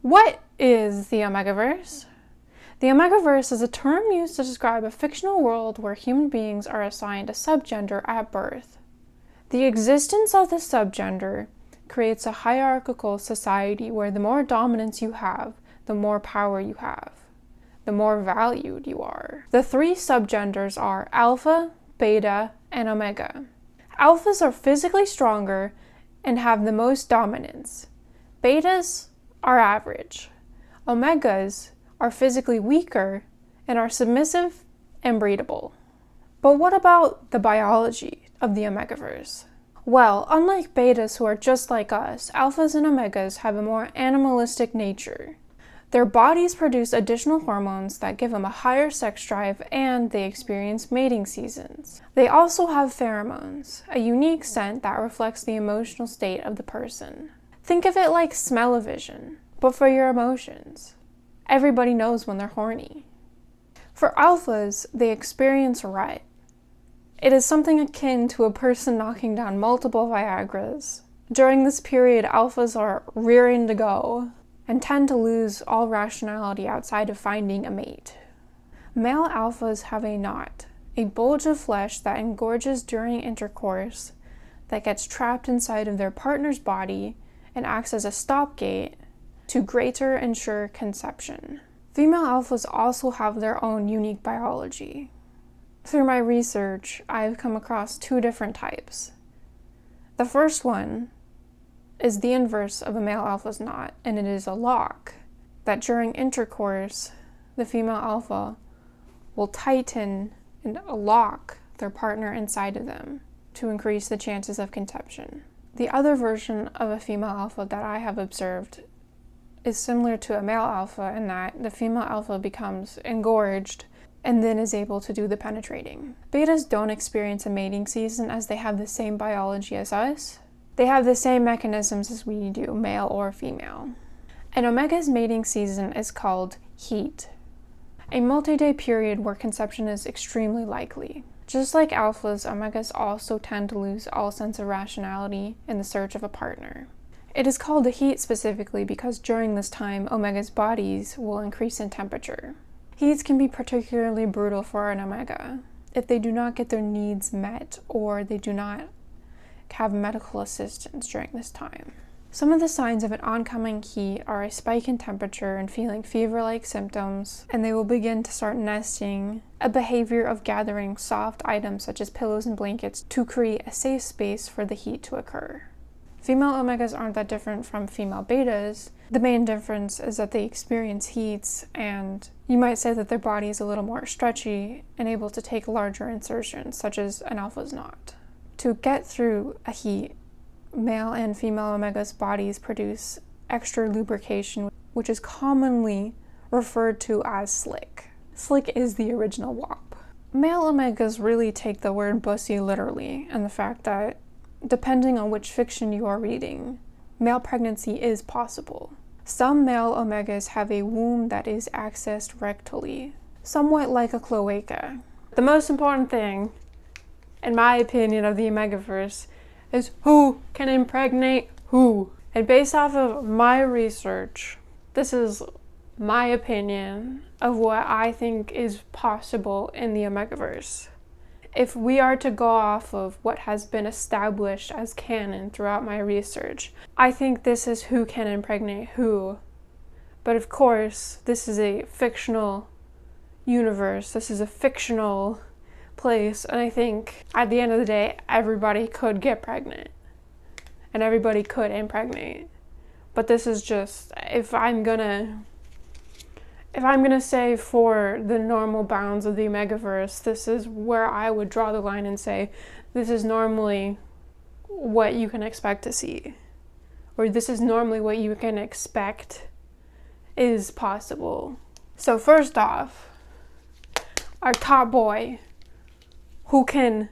What is the OmegaVerse? The OmegaVerse is a term used to describe a fictional world where human beings are assigned a subgender at birth. The existence of the subgender creates a hierarchical society where the more dominance you have, the more power you have, the more valued you are. The three subgenders are alpha, beta, and omega. Alphas are physically stronger and have the most dominance. Betas are average. Omegas are physically weaker and are submissive and breedable. But what about the biology of the OmegaVerse? Well, unlike betas who are just like us, alphas and omegas have a more animalistic nature. Their bodies produce additional hormones that give them a higher sex drive, and they experience mating seasons. They also have pheromones, a unique scent that reflects the emotional state of the person. Think of it like smell-o-vision, but for your emotions. Everybody knows when they're horny. For alphas, they experience rut. It is something akin to a person knocking down multiple Viagras. During this period, alphas are rearing to go and tend to lose all rationality outside of finding a mate. Male alphas have a knot, a bulge of flesh that engorges during intercourse that gets trapped inside of their partner's body and acts as a stopgate to greater ensure conception. Female alphas also have their own unique biology. Through my research, I've come across two different types. The first one is the inverse of a male alpha's knot, and it is a lock, that during intercourse, the female alpha will tighten and lock their partner inside of them to increase the chances of conception. The other version of a female alpha that I have observed is similar to a male alpha in that the female alpha becomes engorged and then is able to do the penetrating. Betas don't experience a mating season as they have the same biology as us. They have the same mechanisms as we do, male or female. An omega's mating season is called heat, a multi-day period where conception is extremely likely. Just like alphas, omegas also tend to lose all sense of rationality in the search of a partner. It is called the heat specifically because during this time, omegas' bodies will increase in temperature. Heats can be particularly brutal for an omega if they do not get their needs met or they do not have medical assistance during this time. Some of the signs of an oncoming heat are a spike in temperature and feeling fever-like symptoms, and they will begin to start nesting, a behavior of gathering soft items such as pillows and blankets to create a safe space for the heat to occur. Female omegas aren't that different from female betas. The main difference is that they experience heats, and you might say that their body is a little more stretchy and able to take larger insertions, such as an alpha's not. To get through a heat, male and female omegas' bodies produce extra lubrication, which is commonly referred to as slick. Slick is the original WAP. Male omegas really take the word bussy literally, and the fact that, depending on which fiction you are reading, male pregnancy is possible. Some male omegas have a womb that is accessed rectally, somewhat like a cloaca. The most important thing, in my opinion, of the OmegaVerse is who can impregnate who. And based off of my research, this is my opinion of what I think is possible in the OmegaVerse. If we are to go off of what has been established as canon throughout my research, I think this is who can impregnate who. But of course, this is a fictional universe. This is a fictional place, and I think at the end of the day, everybody could get pregnant and everybody could impregnate. But this is just, if I'm gonna say for the normal bounds of the OmegaVerse, this is where I would draw the line and say this is normally what you can expect to see, or this is normally what you can expect is possible. So first off, our top boy, who can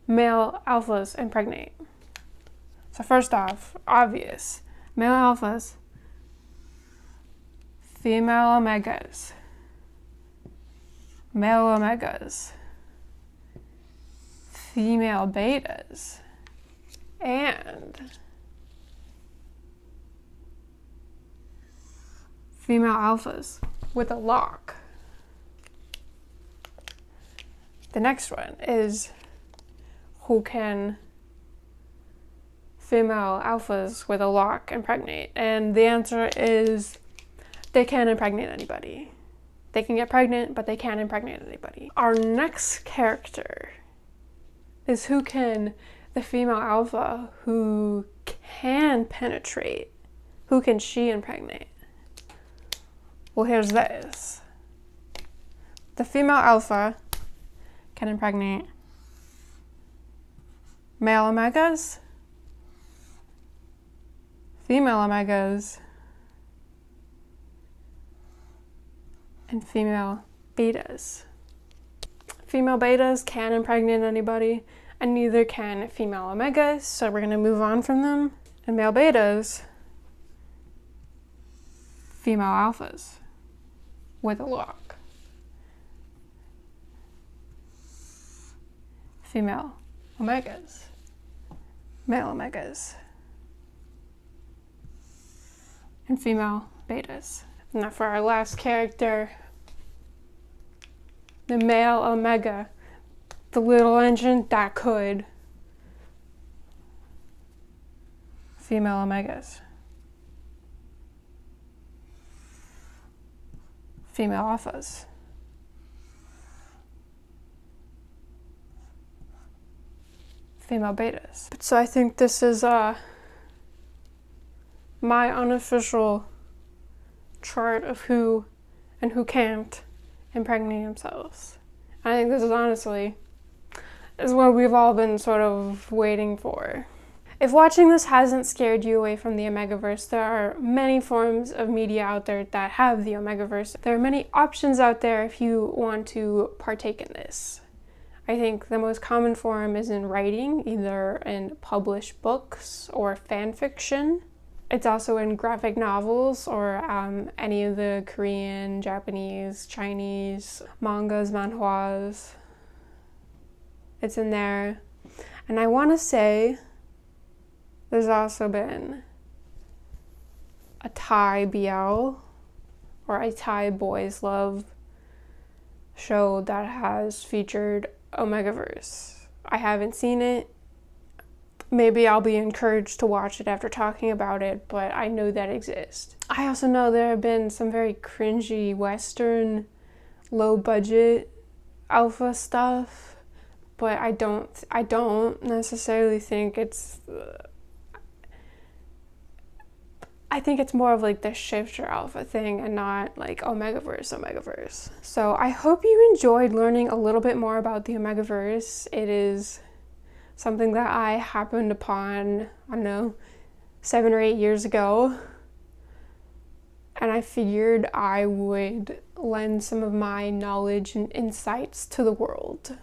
male alphas impregnate? So first off, obvious, male alphas, female omegas, male omegas, female betas, and female alphas with a lock. The next one is who can female alphas with a lock impregnate? And the answer is they can't impregnate anybody. They can get pregnant, but they can't impregnate anybody. Our next character is who can the female alpha who can penetrate, who can she impregnate? Well, here's this. The female alpha can impregnate male omegas, female omegas, and female betas. Female betas can't impregnate anybody, and neither can female omegas, so we're gonna move on from them. And male betas, female alphas with a lock. Female omegas, male omegas, and female betas. Now for our last character, the male omega, the little engine that could. Female omegas, female alphas, female betas. So I think this is my unofficial chart of who and who can't impregnate themselves. I think this is honestly is what we've all been sort of waiting for. If watching this hasn't scared you away from the OmegaVerse, there are many forms of media out there that have the OmegaVerse. There are many options out there if you want to partake in this. I think the most common form is in writing, either in published books or fan fiction. It's also in graphic novels or any of the Korean, Japanese, Chinese mangas, manhwas. It's in there. And I want to say there's also been a Thai BL or a Thai boys love show that has featured OmegaVerse. I haven't seen it. Maybe I'll be encouraged to watch it after talking about it, but I know that exists. I also know there have been some very cringy Western, low-budget alpha stuff, but I don't necessarily think it's... I think it's more of like the shifter alpha thing and not like OmegaVerse. So I hope you enjoyed learning a little bit more about the OmegaVerse. It is something that I happened upon, I don't know, 7 or 8 years ago. And I figured I would lend some of my knowledge and insights to the world.